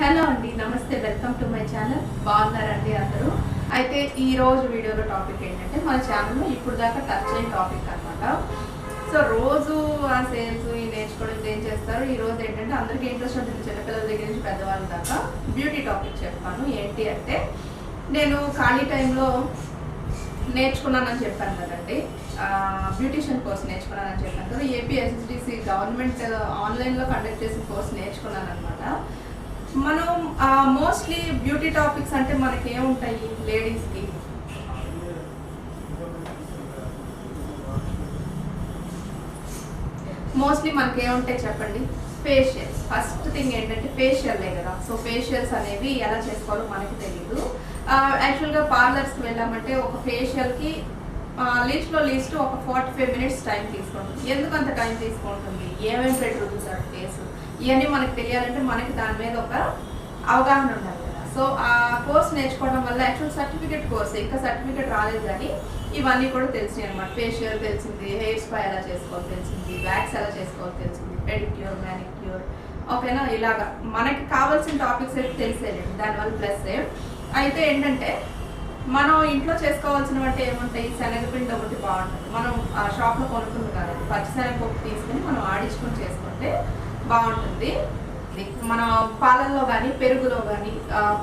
Hello అండి, నమస్తే, welcome to my channel. బాగున్నారండి అందరూ? అయితే ఈ రోజు వీడియోలో టాపిక్ ఏంటంటే మన ఛానల్లో ఇప్పుడు దాకా టచ్ అయిన టాపిక్ అనమాట. సో రోజు ఆ సేల్స్ ఈ నేర్చుకోవడం ఏం చేస్తారు, ఈ రోజు ఏంటంటే అందరికీ ఇంట్రెస్ట్ ఉంటుంది, చిన్నపిల్లల దగ్గర నుంచి పెద్దవాళ్ళ దాకా బ్యూటీ టాపిక్ చెప్తాను. ఏంటి అంటే నేను ఖాళీ టైంలో నేర్చుకున్నానని చెప్పాను కదండి, బ్యూటిషియన్ కోర్స్ నేర్చుకున్నానని చెప్పాను కదా. ఏపీఎస్ఎస్డిసి గవర్నమెంట్ ఆన్లైన్లో కండక్ట్ చేసిన కోర్స్ నేర్చుకున్నాను అనమాట. మనం మోస్ట్లీ బ్యూటీ టాపిక్స్ అంటే మనకి ఏముంటాయి, లేడీస్కి మోస్ట్లీ మనకి ఏముంటాయి చెప్పండి? ఫేషియల్స్. ఫస్ట్ థింగ్ ఏంటంటే ఫేషియల్లే కదా. సో ఫేషియల్స్ అనేవి ఎలా చేసుకోవాలో మనకి తెలియదు. యాక్చువల్గా పార్లర్స్కి వెళ్ళామంటే ఒక ఫేషియల్కి లీస్ట్ ఒక 45 మినిట్స్ టైం తీసుకుంటుంది. ఎందుకు అంత టైం తీసుకుంటుంది, ఏమేమి పెట్టి రుద్దుతారు ఫేస్, ఇవన్నీ మనకు తెలియాలంటే మనకి దాని మీద ఒక అవగాహన ఉండాలి కదా. సో ఆ కోర్స్ నేర్చుకోవడం వల్ల యాక్చువల్ సర్టిఫికేట్ కోర్స్, ఇంకా సర్టిఫికేట్ రాలేదు కానీ ఇవన్నీ కూడా తెలిసినాయి అనమాట. ఫేషియల్ తెలిసింది, హెయిర్ స్పా ఎలా చేసుకోవాలి తెలిసింది, వ్యాక్స్ ఎలా చేసుకోవాలి తెలిసింది, పెడిక్యూర్, మ్యానిక్యూర్, ఓకేనా. ఇలాగా మనకి కావాల్సిన టాపిక్స్ అయితే తెలిసేయండి, దానివల్ల ప్లస్. అయితే ఏంటంటే మనం ఇంట్లో చేసుకోవాల్సినవి అంటే ఏముంటాయి, శనగపిండి ఒకటి బాగుంటుంది. మనం షాప్లో కొనుక్కుంది కాదు, పచ్చిశనగపప్పు తీసుకుని మనం ఆడించుకొని చేసుకుంటే బాగుంటుంది. మనం పాలల్లో కానీ పెరుగులో కానీ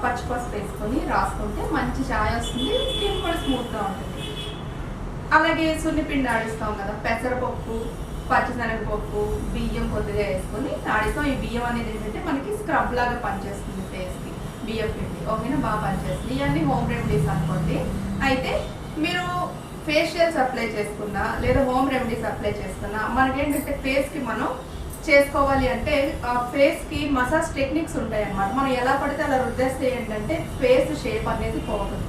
పచ్చిపసుపు వేసుకొని రాసుకుంటే మంచి ఛాయ్ వస్తుంది, స్కిన్ కూడా స్మూత్గా ఉంటుంది. అలాగే సున్నిపిండి ఆడిస్తాం కదా, పెసరపప్పు, పచ్చిశనగపప్పు, బియ్యం కొద్దిగా వేసుకొని ఆడిస్తాం. ఈ బియ్యం అనేది ఏంటంటే మనకి స్క్రబ్ లాగా పనిచేస్తుంది ఫేస్కి, బియ్యం పిండి, ఓకేనా, బాగా పనిచేస్తుంది. ఇవన్నీ హోమ్ రెమెడీస్ అనుకోండి. అయితే మీరు ఫేషియల్స్ అప్లై చేసుకున్నా లేదా హోమ్ రెమెడీస్ అప్లై చేసుకున్నా మనకేంటంటే ఫేస్కి మనం చేసుకోవాలి అంటే ఫేస్కి మసాజ్ టెక్నిక్స్ ఉంటాయి అన్నమాట. మనం ఎలా పడితే అలా రుద్దేస్తే ఏంటంటే ఫేస్ షేప్ అనేది పోతుంది,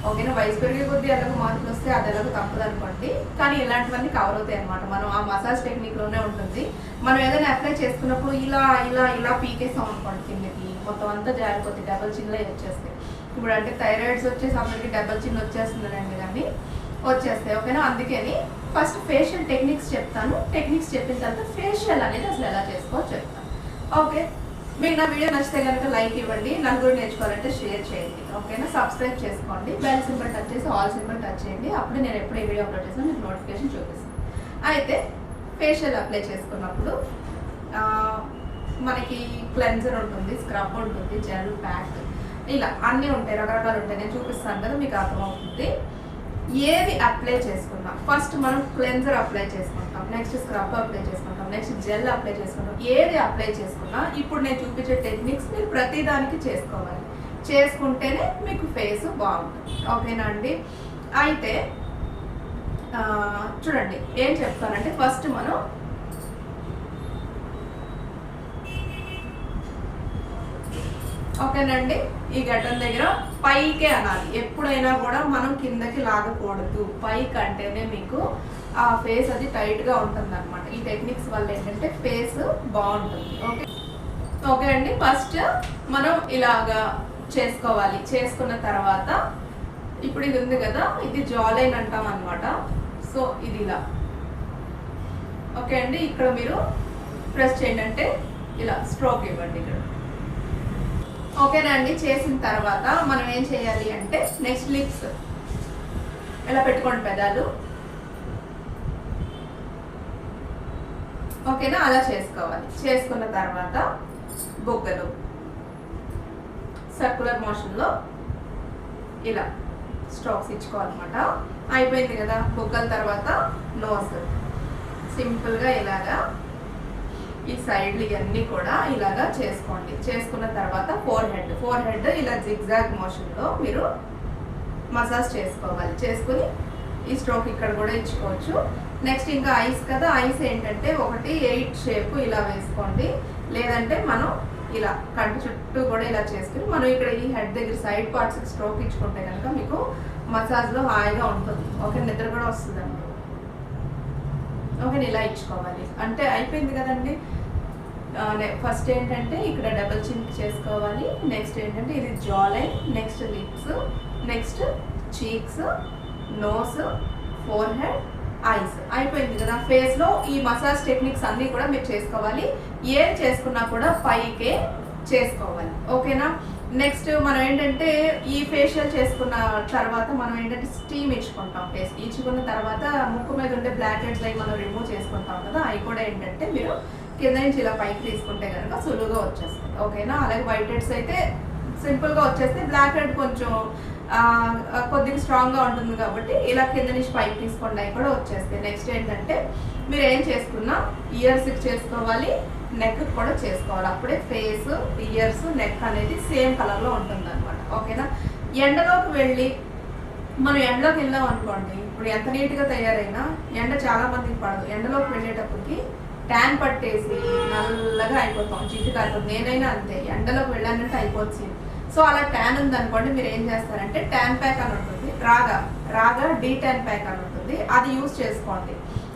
ఓకేనా. వయసు పెరిగే కొద్దీ ఎలాగో మార్పులు వస్తే అది ఎలాగో తప్పదు అనుకోండి, కానీ ఇలాంటివన్నీ కవర్ అవుతాయి అనమాట. మనం ఆ మసాజ్ టెక్నిక్లోనే ఉంటుంది. మనం ఏదైనా అప్లై చేసుకున్నప్పుడు ఇలా ఇలా ఇలా పీకేసాం అనుకోండి కిందకి, మొత్తం అంతా జారిపోతే డబల్ చిన్లో వచ్చేస్తాయి. ఇప్పుడు అంటే థైరాయిడ్స్ వచ్చేసి అందరికి డబల్ చిన్ వచ్చేస్తుందండి, కానీ వచ్చేస్తాయి, ఓకేనా. అందుకని ఫస్ట్ ఫేషియల్ టెక్నిక్స్ చెప్తాను. టెక్నిక్స్ చెప్పిన తర్వాత ఫేషియల్ అనేది అసలు ఎలా చేసుకోవాలో చెప్తాను, ఓకే. మీకు నా వీడియో నచ్చితే కనుక లైక్ ఇవ్వండి, నలుగురు నేర్చుకోవాలంటే షేర్ చేయండి, ఓకేనా. సబ్స్క్రైబ్ చేసుకోండి, బెల్ సింబల్ టచ్ చేసి ఆల్ సింబల్ టచ్ చేయండి, అప్పుడు నేను ఎప్పుడు ఈ వీడియో అప్లోడ్ చేస్తాను మీకు నోటిఫికేషన్ చూపిస్తాను. అయితే ఫేషియల్ అప్లై చేసుకున్నప్పుడు మనకి క్లెన్జర్ ఉంటుంది, స్క్రబ్ ఉంటుంది, జెల్, ప్యాక్, ఇలా అన్నీ ఉంటాయి, రకరకాలు ఉంటాయి. నేను చూపిస్తాను కదా, మీకు అర్థమవుతుంది. ఏది అప్లై చేసుకున్నాం, ఫస్ట్ మనం క్లెన్జర్ అప్లై చేసుకుంటాం, నెక్స్ట్ స్క్రబ్ అప్లై చేసుకుంటాం, నెక్స్ట్ జెల్ అప్లై చేసుకుంటాం. ఏది అప్లై చేసుకున్నా ఇప్పుడు నేను చూపించే టెక్నిక్స్ మీరు ప్రతిదానికి చేసుకోవాలి, చేసుకుంటేనే మీకు ఫేస్ బాగుంటుంది, ఓకేనా అండి. అయితే చూడండి ఏం చెప్తానంటే ఫస్ట్ మనం ఓకేనండి, ఈ గడ్డం దగ్గర పైకే అనాలి. ఎప్పుడైనా కూడా మనం కిందకి లాగకూడదు, పైకి అంటేనే మీకు ఆ ఫేస్ అది టైట్గా ఉంటుంది అనమాట. ఈ టెక్నిక్స్ వల్ల ఏంటంటే ఫేస్ బాగుంటుంది, ఓకే. ఓకే అండి, ఫస్ట్ మనం ఇలాగా చేసుకోవాలి. చేసుకున్న తర్వాత ఇప్పుడు ఇది ఉంది కదా, ఇది జాలైన్ అంటాం అనమాట. సో ఇది ఇలా, ఓకే అండి. ఇక్కడ మీరు ప్రెస్ చేయండి, అంటే ఇలా స్ట్రోక్ ఇవ్వండి ఇక్కడ, ఓకేనా అండి. చేసిన తర్వాత మనం ఏం చేయాలి అంటే నెక్స్ట్ లిప్స్ ఇలా పెట్టుకోండి, పెదాలు, ఓకేనా, అలా చేసుకోవాలి. చేసుకున్న తర్వాత బొగ్గలు సర్కులర్ మోషన్లో ఇలా స్ట్రోక్స్ ఇచ్చుకోవాలన్నమాట. అయిపోయింది కదా బొగ్గల తర్వాత నోస్, సింపుల్గా ఇలాగా ఈ సైడ్లు ఇవన్నీ కూడా ఇలాగా చేసుకోండి. చేసుకున్న తర్వాత ఫోర్ హెడ్ ఇలా జిగ్జాగ్ మోషన్లో మీరు మసాజ్ చేసుకోవాలి. చేసుకుని ఈ స్ట్రోక్ ఇక్కడ కూడా ఇచ్చుకోవచ్చు. నెక్స్ట్ ఇంకా ఐస్ కదా, ఐస్ ఏంటంటే ఒకటి 8 షేప్ ఇలా వేసుకోండి, లేదంటే మనం ఇలా కంటి చుట్టూ కూడా ఇలా చేసుకుని మనం ఇక్కడ ఈ హెడ్ దగ్గర సైడ్ పార్ట్స్కి స్ట్రోక్ ఇచ్చుకుంటే కనుక మీకు మసాజ్లో హాయిగా ఉంటుంది, ఓకే. నిద్ర కూడా వస్తుందండి, ఓకే. ఇలా ఇచ్చుకోవాలి. అంటే అయిపోయింది కదండి. ఫస్ట్ ఏంటంటే ఇక్కడ డబల్ చిన్ చేసుకోవాలి, నెక్స్ట్ ఏంటంటే ఇది jawline, next lips, next cheeks, nose, forehead, eyes. అయిపోయింది కదా. ఫేస్లో ఈ మసాజ్ టెక్నిక్స్ అన్నీ కూడా మీరు చేసుకోవాలి. ఏం చేసుకున్నా కూడా పైకే చేసుకోవాలి. ఓకేనా. నెక్స్ట్ మనం ఏంటంటే ఈ ఫేషియల్ చేసుకున్న తర్వాత మనం ఏంటంటే స్టీమ్ ఇచ్చుకుంటాం. ఫేస్ ఇచ్చుకున్న తర్వాత ముక్కు మీద ఉండే బ్లాక్ హెడ్స్ అవి మనం రిమూవ్ చేసుకుంటాం కదా, అవి కూడా ఏంటంటే మీరు కింద నుంచి ఇలా పైకి తీసుకుంటే కనుక సులువుగా వచ్చేస్తుంది. ఓకేనా. అలాగే వైట్ హెడ్స్ అయితే సింపుల్గా వచ్చేస్తే, బ్లాక్ హెడ్ కొంచెం కొద్దిగా స్ట్రాంగ్గా ఉంటుంది కాబట్టి ఇలా కింద నుంచి పైకి తీసుకోండి, అవి కూడా వచ్చేస్తాయి. నెక్స్ట్ ఏంటంటే మీరు ఏం చేసుకున్నా ఇయర్స్కి చేసుకోవాలి, నెక్ కూడా చేసుకోవాలి. అప్పుడే ఫేస్, ఇయర్స్, నెక్ అనేది సేమ్ కలర్లో ఉంటుంది అనమాట. ఓకేనా. ఎండలోకి వెళ్ళి మనం ఎండలోకి వెళ్ళాం అనుకోండి, ఇప్పుడు ఎంత నీట్గా తయారైనా ఎండ చాలా మందికి పడదు. ఎండలోకి వెళ్ళేటప్పటికి ట్యాన్ పట్టేసి నల్లగా అయిపోతాం, జిడ్డు కారిపోతుంది. నేనైనా అంతే, ఎండలోకి వెళ్ళానంటే అయిపోతుంది. సో అలా ట్యాన్ ఉందనుకోండి, మీరు ఏం చేస్తారంటే ట్యాన్ ప్యాక్ అని ఉంటుంది, రాగా డీ ట్యాన్ ప్యాక్ అని ఉంటుంది, అది యూజ్ చేసుకోండి.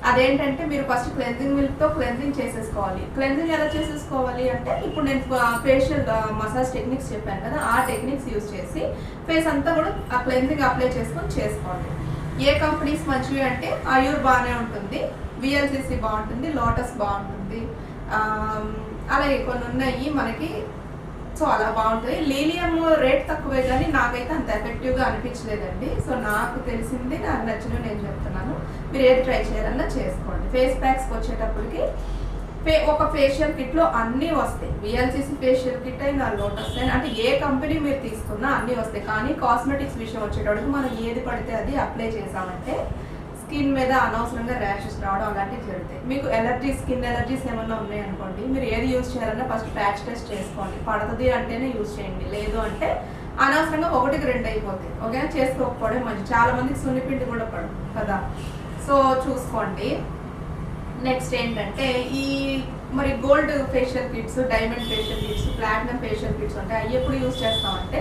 అదేంటంటే మీరు ఫస్ట్ క్లెన్జింగ్ మిల్క్తో క్లెన్జింగ్ చేసేసుకోవాలి. క్లెన్జింగ్ ఎలా చేసేసుకోవాలి అంటే, ఇప్పుడు నేను ఫేషియల్ మసాజ్ టెక్నిక్స్ చెప్పాను కదా, ఆ టెక్నిక్స్ యూజ్ చేసి ఫేస్ అంతా కూడా ఆ క్లెన్జింగ్ అప్లై చేసుకొని చేసుకోండి. ఏ కంపెనీస్ మంచివి అంటే ఆయుర్ బాగానే ఉంటుంది, విఎల్సిసి బాగుంటుంది, లోటస్ బాగుంటుంది, అలాగే కొన్ని ఉన్నాయి మనకి. సో అలా బాగుంటుంది. లీలియం రేట్ తక్కువే కానీ నాకైతే అంత ఎఫెక్టివ్గా అనిపించలేదండి. సో నాకు తెలిసింది, నాకు నచ్చినవి నేను చెప్తున్నాను. మీరు ఏది ట్రై చేయాలన్నా చేసుకోండి. ఫేస్ ప్యాక్స్కి వచ్చేటప్పటికి ఒక ఫేషియల్ కిట్లో అన్నీ వస్తాయి. విఎల్సిసి ఫేషియల్ కిట్ అయినా, లోటస్ అయినా, అంటే ఏ కంపెనీ మీరు తీసుకున్నా అన్నీ వస్తాయి. కానీ కాస్మెటిక్స్ విషయం వచ్చేటప్పటికి మనం ఏది పడితే అది అప్లై చేసామంటే స్కిన్ మీద అనవసరంగా ర్యాషెస్ రావడం అలాంటివి జరుగుతాయి. మీకు స్కిన్ ఎలర్జీస్ ఏమన్నా ఉన్నాయనుకోండి, మీరు ఏది యూజ్ చేయాలన్నా ఫస్ట్ ప్యాచ్ టెస్ట్ చేసుకోండి. పడుతుంది అంటేనే యూజ్ చేయండి, లేదు అంటే అనవసరంగా 1-2 అయిపోతాయి. ఓకేనా. చేసుకోకపోవడం మంచి. చాలా మందికి సున్నిపిండి కూడా పడదు కదా, సో చూసుకోండి. నెక్స్ట్ ఏంటంటే ఈ మరి gold facial kits, diamond facial kits, platinum facial kits ఉంటాయి. అవి ఎప్పుడు యూజ్ చేస్తామంటే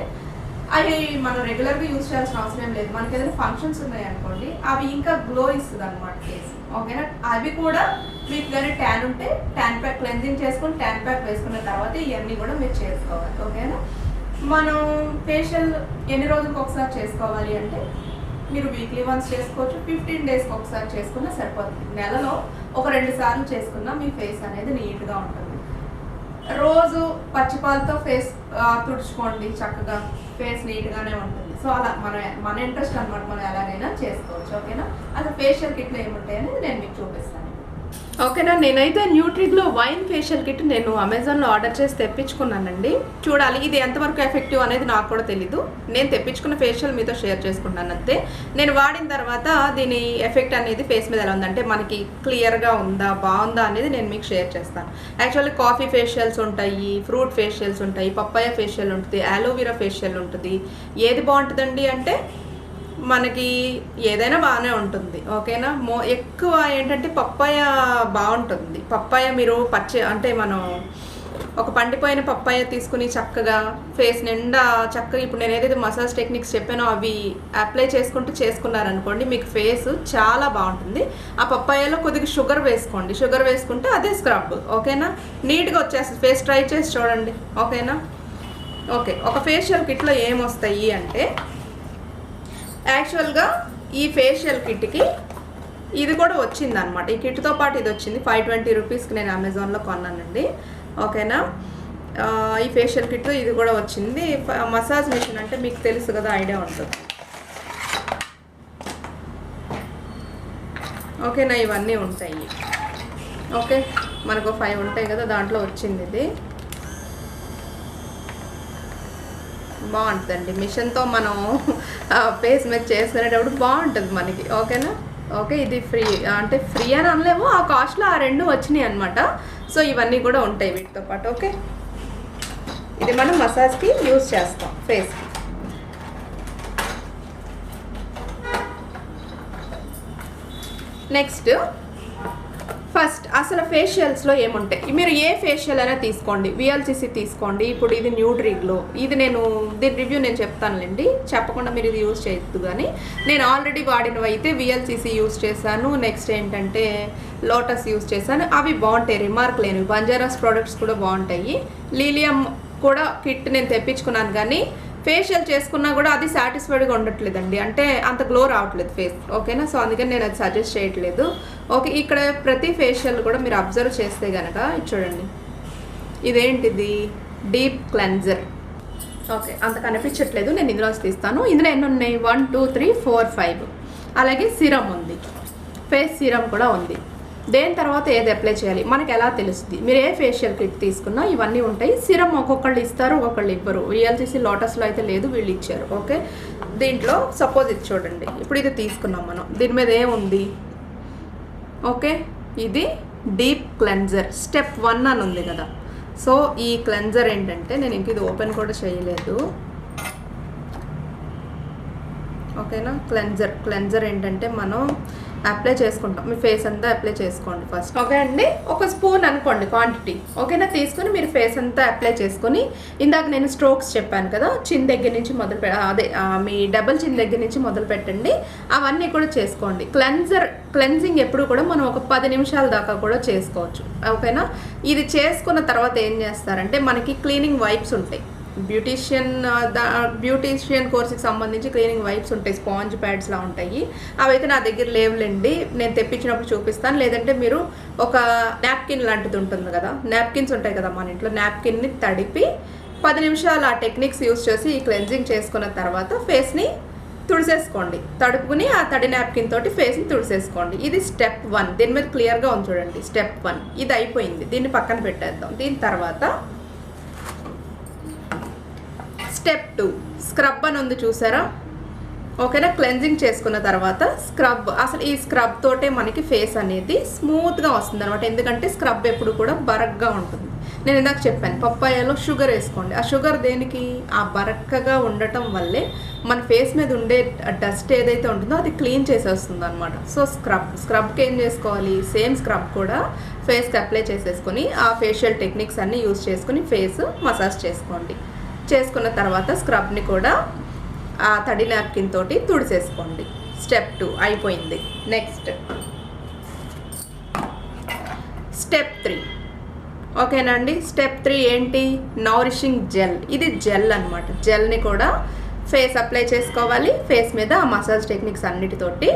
అవి మనం రెగ్యులర్గా యూజ్ చేయాల్సిన అవసరం లేదు. మనకి ఏదైనా ఫంక్షన్స్ ఉన్నాయి అనుకోండి, అవి ఇంకా గ్లో ఇస్తుంది అనమాట ఫేస్. ఓకేనా. అవి కూడా మీకు కానీ ట్యాన్ ఉంటే ట్యాన్ ప్యాక్ క్లెన్జింగ్ చేసుకుని ట్యాన్ ప్యాక్ వేసుకున్న తర్వాత ఇవన్నీ కూడా మీరు చేసుకోవాలి. ఓకేనా. మనం ఫేషియల్ ఎన్ని రోజులకు ఒకసారి చేసుకోవాలి అంటే, మీరు వీక్లీ వన్స్ చేసుకోవచ్చు, 15 డేస్కి ఒకసారి చేసుకున్నా సరిపోతుంది. నెలలో ఒక 2 సార్లు చేసుకున్నా మీ ఫేస్ అనేది నీట్గా ఉంటుంది. రోజు పచ్చిపాలతో ఫేస్ తుడుచుకోండి, చక్కగా ఫేస్ నీట్గానే ఉంటుంది. సో అలా మన ఇంట్రెస్ట్ అనమాట, మనం ఎలాగైనా చేసుకోవచ్చు. ఓకేనా. అసలు ఫేషియల్ కిట్లు ఏముంటాయి అనేది నేను మీకు చూపిస్తాను. ఓకేనా. నేనైతే న్యూట్రిగ్లో వైన్ ఫేషియల్ కిట్ నేను అమెజాన్లో ఆర్డర్ చేసి తెప్పించుకున్నానండి. చూడాలి ఇది ఎంతవరకు ఎఫెక్టివ్ అనేది నాకు కూడా తెలీదు. నేను తెప్పించుకున్న ఫేషియల్ మీతో షేర్ చేసుకున్నాను అంతే. నేను వాడిన తర్వాత దీని ఎఫెక్ట్ అనేది ఫేస్ మీద ఎలా ఉందంటే, మనకి క్లియర్గా ఉందా, బాగుందా అనేది నేను మీకు షేర్ చేస్తాను. యాక్చువల్లీ కాఫీ ఫేషియల్స్ ఉంటాయి, ఫ్రూట్ ఫేషియల్స్ ఉంటాయి, పప్పాయ ఫేషియల్ ఉంటుంది, అలోవెరా ఫేషియల్ ఉంటుంది. ఏది బాగుంటుందండి అంటే మనకి ఏదైనా బాగానే ఉంటుంది. ఓకేనా. ఎక్కువ ఏంటంటే పప్పాయ బాగుంటుంది. పప్పాయ మీరు అంటే మనం ఒక పండిపోయిన పప్పాయ తీసుకుని చక్కగా ఫేస్ నిండా చక్కగా, ఇప్పుడు నేను ఏదైతే మసాజ్ టెక్నిక్స్ చెప్పానో అవి అప్లై చేసుకున్నారనుకోండి, మీకు ఫేస్ చాలా బాగుంటుంది. ఆ పప్పాయలో కొద్దిగా షుగర్ వేసుకోండి, షుగర్ వేసుకుంటే అదే స్క్రబ్. ఓకేనా. నీట్గా వచ్చేస్తుంది ఫేస్. ట్రై చేసి చూడండి. ఓకేనా. ఓకే. ఒక ఫేషియల్ కిట్లో ఏమొస్తాయి అంటే, యాక్చువల్గా ఈ ఫేషియల్ కిట్కి ఇది కూడా వచ్చింది అనమాట. ఈ కిట్తో పాటు ఇది వచ్చింది. 520 రూపీస్కి నేను అమెజాన్లో కొన్నానండి. ఓకేనా. ఈ ఫేషియల్ కిట్ ఇది కూడా వచ్చింది. మసాజ్ మిషన్ అంటే మీకు తెలుసు కదా, ఐడియా ఉంటుంది. ఓకేనా. ఇవన్నీ ఉంటాయి. ఓకే. మనకు 5 ఉంటాయి కదా, దాంట్లో వచ్చింది ఇది. బాగుంటుందండి. మిషన్తో మనం ఫేస్ మీద చేసుకునేటప్పుడు బాగుంటుంది మనకి. ఓకేనా. ఓకే. ఇది ఫ్రీ అంటే ఫ్రీ అని అనలేము, ఆ కాస్ట్లో ఆ 2 వచ్చినాయి అనమాట. సో ఇవన్నీ కూడా ఉంటాయి వీటితో పాటు. ఓకే. ఇది మనం మసాజ్కి యూజ్ చేస్తాం ఫేస్కి. నెక్స్ట్ ఫస్ట్ అసలు ఫేషియల్స్లో ఏముంటాయి, మీరు ఏ ఫేషియల్ అయినా తీసుకోండి, విఎల్సిసి తీసుకోండి. ఇప్పుడు ఇది న్యూట్రిగ్లో, ఇది దీని రివ్యూ నేను చెప్తానులేండి, చెప్పకుండా మీరు ఇది యూజ్ చేయొద్దు. కానీ నేను ఆల్రెడీ వాడినవి అయితే విఎల్సిసి యూజ్ చేశాను. నెక్స్ట్ ఏంటంటే లోటస్ యూజ్ చేశాను, అవి బాగుంటాయి, రిమార్క్ లేనివి. బంజారాస్ ప్రోడక్ట్స్ కూడా బాగుంటాయి. లీలియం కూడా కిట్ నేను తెప్పించుకున్నాను, కానీ ఫేషియల్ చేసుకున్నా కూడా అది సాటిస్ఫైడ్గా ఉండట్లేదండి, అంటే అంత గ్లో రావట్లేదు ఫేస్. ఓకేనా. సో అందుకని నేను అది సజెస్ట్ చేయట్లేదు. ఓకే. ఇక్కడ ప్రతి ఫేషియల్ కూడా మీరు అబ్జర్వ్ చేస్తే కనుక చూడండి, ఇదేంటిది డీప్ క్లెన్జర్. ఓకే, అంత కనిపించట్లేదు, నేను ఇందులో తీస్తాను. ఇందులో ఎన్ని ఉన్నాయి? 1 2 3 4 5. అలాగే సిరమ్ ఉంది, ఫేస్ సిరమ్ కూడా ఉంది. దేని తర్వాత ఏది అప్లై చేయాలి మనకి ఎలా తెలుస్తుంది? మీరు ఏ ఫేషియల్ కిట్ తీసుకున్నా ఇవన్నీ ఉంటాయి. సిరమ్ ఒక్కొక్కళ్ళు ఇస్తారు, ఒక్కొక్కళ్ళు ఇవ్వరు. విఎల్సిసి లోటస్లో అయితే లేదు, వీళ్ళు ఇచ్చారు. ఓకే, దీంట్లో సపోజ్ ఇది చూడండి, ఇప్పుడు ఇది తీసుకున్నాం మనం, దీని మీద ఏముంది? ఓకే, ఇది డీప్ క్లెన్జర్ స్టెప్ 1 అని ఉంది కదా. సో ఈ క్లెన్జర్ ఏంటంటే, నేను ఇంక ఇది ఓపెన్ కూడా చేయలేదు. ఓకేనా, క్లెన్జర్ ఏంటంటే మనం అప్లై చేసుకుంటాం. మీ ఫేస్ అంతా అప్లై చేసుకోండి ఫస్ట్. ఓకే అండి, 1 స్పూన్ అనుకోండి క్వాంటిటీ. ఓకేనా, తీసుకొని మీరు ఫేస్ అంతా అప్లై చేసుకొని, ఇందాక నేను స్ట్రోక్స్ చెప్పాను కదా, చిన్ దగ్గర నుంచి మీ డబుల్ చిన్ దగ్గర నుంచి మొదలు పెట్టండి. అవన్నీ కూడా చేసుకోండి. క్లెన్జింగ్ ఎప్పుడు కూడా మనం ఒక 10 నిమిషాల దాకా కూడా చేసుకోవచ్చు. ఓకేనా, ఇది చేసుకున్న తర్వాత ఏం చేస్తారంటే, మనకి క్లీనింగ్ వైప్స్ ఉంటాయి. బ్యూటీషియన్ కోర్స్కి సంబంధించి క్లీనింగ్ వైప్స్ ఉంటాయి, స్పాంజ్ ప్యాడ్స్లా ఉంటాయి. అవైతే నా దగ్గర లేవులేండి, నేను తెప్పించినప్పుడు చూపిస్తాను. లేదంటే మీరు ఒక నాప్కిన్ లాంటిది ఉంటుంది కదా, నాప్కిన్స్ ఉంటాయి కదా మన ఇంట్లో, నాప్కిన్ని తడిపి 10 నిమిషాలు ఆ టెక్నిక్స్ యూస్ చేసి ఈ క్లెన్జింగ్ చేసుకున్న తర్వాత ఫేస్ని తుడిసేసుకోండి. తడుపుకుని ఆ తడి నాప్కిన్ తోటి ఫేస్ని తుడిసేసుకోండి. ఇది స్టెప్ 1. దీని మీద క్లియర్గా ఉంది చూడండి, స్టెప్ 1 ఇది అయిపోయింది. దీన్ని పక్కన పెట్టేద్దాం. దీని తర్వాత స్టెప్ 2 స్క్రబ్ అని ఉంది చూసారా. ఓకేనా, క్లెన్జింగ్ చేసుకున్న తర్వాత స్క్రబ్. అసలు ఈ స్క్రబ్ తోటే మనకి ఫేస్ అనేది స్మూత్గా వస్తుంది అనమాట. ఎందుకంటే స్క్రబ్ ఎప్పుడు కూడా బరక్గా ఉంటుంది. నేను ఇందాక చెప్పాను, పప్పాయలో షుగర్ వేసుకోండి. ఆ షుగర్ దేనికి? ఆ బరక్కగా ఉండటం వల్లే మన ఫేస్ మీద ఉండే డస్ట్ ఏదైతే ఉంటుందో అది క్లీన్ చేసేస్తుంది అనమాట. సో స్క్రబ్కి ఏం చేసుకోవాలి? సేమ్ స్క్రబ్ కూడా ఫేస్కి అప్లై చేసేసుకొని ఆ ఫేషియల్ టెక్నిక్స్ అన్నీ యూజ్ చేసుకుని ఫేస్ మసాజ్ చేసుకోండి. చేసుకున్న తర్వాత స్క్రబ్ని కూడా ఆ తడి నాప్కిన్ తోటి తుడిసేసుకోండి. స్టెప్ 2 అయిపోయింది. Next step 3. ఓకేనా అండి, స్టెప్ 3 ఏంటి? నౌరిషింగ్ జెల్. ఇది జెల్ అనమాట. జెల్ని కూడా ఫేస్ అప్లై చేసుకోవాలి. ఫేస్ మీద ఆ మసాజ్ టెక్నిక్స్ అన్నిటితోటి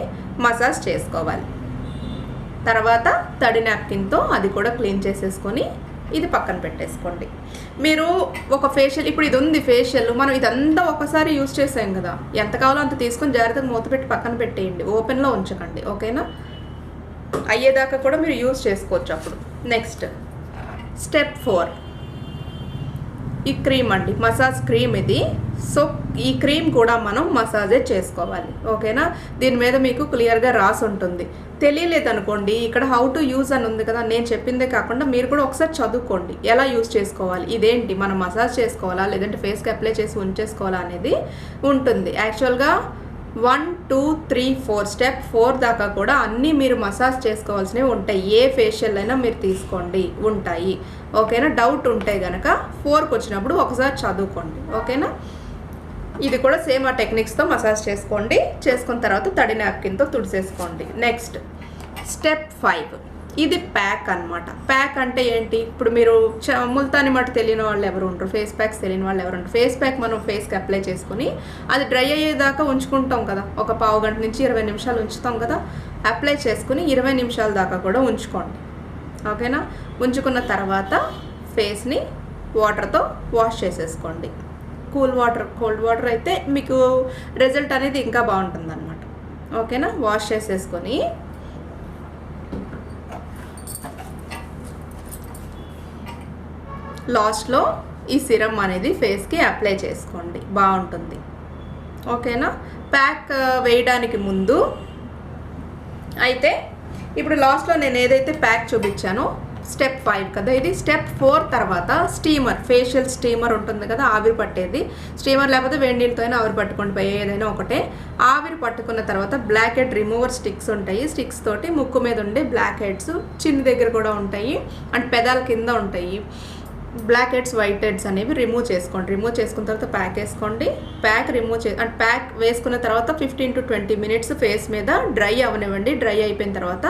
మసాజ్ చేసుకోవాలి. తర్వాత తడి నాప్కిన్తో అది కూడా క్లీన్ చేసేసుకొని ఇది పక్కన పెట్టేసుకోండి. మీరు ఒక ఫేషియల్, ఇప్పుడు ఇది ఉంది ఫేషియల్, మనం ఇదంతా ఒకసారి యూజ్ చేసాం కదా, ఎంత కావాలో అంత తీసుకొని జాగ్రత్తగా మూత పెట్టి పక్కన పెట్టేయండి, ఓపెన్లో ఉంచకండి. ఓకేనా, అయ్యేదాకా కూడా మీరు యూజ్ చేసుకోవచ్చు అప్పుడు. నెక్స్ట్ స్టెప్ 4 ఈ క్రీమ్ అండి, మసాజ్ క్రీమ్ ఇది. సో ఈ క్రీమ్ కూడా మనం మసాజే చేసుకోవాలి. ఓకేనా, దీని మీద మీకు క్లియర్గా రాసి ఉంటుంది. తెలియలేదు అనుకోండి, ఇక్కడ హౌ టు యూజ్ అని ఉంది కదా, నేను చెప్పిందే కాకుండా మీరు కూడా ఒకసారి చదువుకోండి ఎలా యూజ్ చేసుకోవాలి. ఇదేంటి మనం మసాజ్ చేసుకోవాలా లేదంటే ఫేస్కి అప్లై చేసి ఉంచేసుకోవాలా అనేది ఉంటుంది. యాక్చువల్గా 1 2 3 4 స్టెప్ 4 దాకా కూడా అన్నీ మీరు మసాజ్ చేసుకోవాల్సినవి ఉంటాయి. ఏ ఫేషియల్ అయినా మీరు తీసుకోండి, ఉంటాయి. ఓకేనా, డౌట్ ఉంటే కనుక 4కి వచ్చినప్పుడు ఒకసారి చదువుకోండి. ఓకేనా, ఇది కూడా సేమ్ ఆ టెక్నిక్స్తో మసాజ్ చేసుకోండి. చేసుకున్న తర్వాత తడి నాప్కిన్తో తుడిసేసుకోండి. నెక్స్ట్ స్టెప్ 5 ఇది ప్యాక్ అనమాట. ప్యాక్ అంటే ఏంటి? ఇప్పుడు మీరు ముల్తాని మట్టి తెలియని వాళ్ళు ఎవరు ఉంటారు, ఫేస్ ప్యాక్స్ తెలియని వాళ్ళు ఎవరు ఉంటారు. ఫేస్ ప్యాక్ మనం ఫేస్కి అప్లై చేసుకుని అది డ్రై అయ్యేదాకా ఉంచుకుంటాం కదా, ఒక పావు గంట నుంచి 20 నిమిషాలు ఉంచుతాం కదా. అప్లై చేసుకుని 20 నిమిషాల దాకా కూడా ఉంచుకోండి. ఓకేనా, ఉంచుకున్న తర్వాత ఫేస్ని వాటర్తో వాష్ చేసేసుకోండి. కోల్డ్ వాటర్ అయితే మీకు రిజల్ట్ అనేది ఇంకా బాగుంటుంది అనమాట. ఓకేనా, వాష్ చేసేసుకొని లాస్ట్లో ఈ సిరమ్ అనేది ఫేస్కి అప్లై చేసుకోండి, బాగుంటుంది. ఓకేనా, ప్యాక్ వేయడానికి ముందు అయితే ఇప్పుడు లాస్ట్లో నేను ఏదైతే ప్యాక్ చూపించానో స్టెప్ 5 కదా, ఇది స్టెప్ 4 తర్వాత స్టీమర్, ఫేషియల్ స్టీమర్ ఉంటుంది కదా, ఆవిరి పట్టేది. స్టీమర్ లేకపోతే వేడి నీళ్ళతో అయినా ఆవిరి పట్టుకొని పోయి ఏదైనా ఒకటే. ఆవిరి పట్టుకున్న తర్వాత బ్లాక్ హెడ్ రిమూవర్ స్టిక్స్ ఉంటాయి. స్టిక్స్ తోటి ముక్కు మీద ఉండే బ్లాక్ హెడ్స్, చిన్న దగ్గర కూడా ఉంటాయి అండ్ పెదాల కింద ఉంటాయి. బ్లాక్ హెడ్స్ వైట్ హెడ్స్ అనేవి రిమూవ్ చేసుకోండి. రిమూవ్ చేసుకున్న తర్వాత ప్యాక్ వేసుకోండి. ప్యాక్ ప్యాక్ వేసుకున్న తర్వాత 15 to 20 మినిట్స్ ఫేస్ మీద డ్రై అవనివ్వండి. డ్రై అయిపోయిన తర్వాత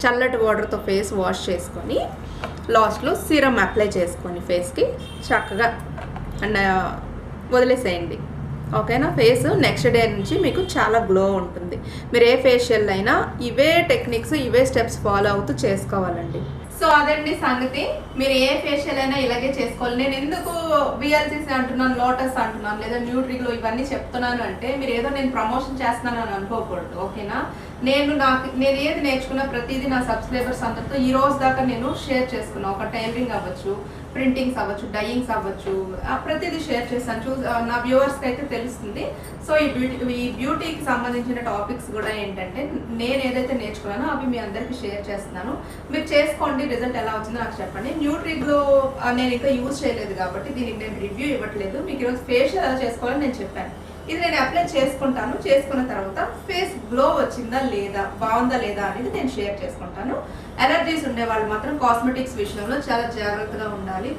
చల్లటి వాటర్తో ఫేస్ వాష్ చేసుకొని లాస్ట్లో సీరమ్ అప్లై చేసుకొని ఫేస్కి చక్కగా అండ్ వదిలేసేయండి. ఓకేనా, ఫేస్ నెక్స్ట్ డే నుంచి మీకు చాలా గ్లో ఉంటుంది. మీరు ఏ ఫేషియల్ అయినా ఇవే టెక్నిక్స్, ఇవే స్టెప్స్ ఫాలో అవుతూ చేసుకోవాలండి. సో అదండి సంగతి. మీరు ఏ ఫేషియల్ అయినా ఇలాగే చేసుకోవాలి. నేను ఎందుకు విఎల్సిసి అంటున్నాను, లోటస్ అంటున్నాను, లేదా న్యూట్రిగ్లో ఇవన్నీ చెప్తున్నాను అంటే మీరు ఏదో నేను ప్రమోషన్ చేస్తున్నాను అని అనుకోకూడదు, ఓకేనా? నేను ఏది నేర్చుకున్నా ప్రతిదీ నా సబ్స్క్రైబర్స్ అందరితో ఈ రోజు దాకా నేను షేర్ చేసుకున్నాను. ఒక టైలరింగ్ అవ్వచ్చు, ప్రింటింగ్స్ అవ్వచ్చు, డయింగ్స్ అవ్వచ్చు, ప్రతిదీ షేర్ చేస్తాను. నా వ్యూవర్స్కి అయితే తెలుస్తుంది. సో ఈ బ్యూటీకి సంబంధించిన టాపిక్స్ కూడా ఏంటంటే నేను ఏదైతే నేర్చుకున్నానో అవి మీ అందరికీ షేర్ చేస్తున్నాను. మీరు చేసుకోండి, రిజల్ట్ ఎలా వచ్చిందో నాకు చెప్పండి. న్యూట్రిగ్లో నేను ఇంకా యూజ్ చేయలేదు కాబట్టి దీనికి నేను రివ్యూ ఇవ్వట్లేదు. మీకు ఈరోజు ఫేషియల్ ఎలా చేసుకోవాలని నేను చెప్పాను. ఇది నేను అప్లై చేసుకుంటాను. చేసుకున్న తర్వాత ఫేస్ గ్లో వచ్చిందా లేదా, బాగుందా లేదా అనేది నేను షేర్ చేసుకుంటాను. ఎలర్జీస్ ఉండే వాళ్ళు మాత్రం కాస్మెటిక్స్ విషయంలో చాలా జాగ్రత్తగా ఉండాలి.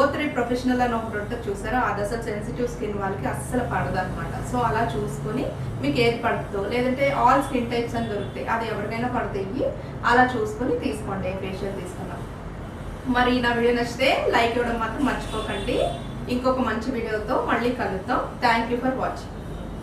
O3 ప్రొఫెషనల్ అని ఒక ప్రొడక్ట్ చూసారో అది అసలు సెన్సిటివ్ స్కిన్ వాళ్ళకి అస్సలు పడదు అనమాట. సో అలా చూసుకొని మీకు ఏది పడుతుందో, లేదంటే ఆల్ స్కిన్ టైప్స్ అని దొరుకుతాయి, అది ఎవరికైనా పడతాయి. అలా చూసుకొని తీసుకోండి ఏ ఫేషియల్ తీసుకున్నాం. మరి నా వీడియో నచ్చితే లైక్ ఇవ్వడం మాత్రం మర్చిపోకండి. ఇంకొక మంచి వీడియోతో మళ్ళీ కలుద్దాం. Thank you for watching.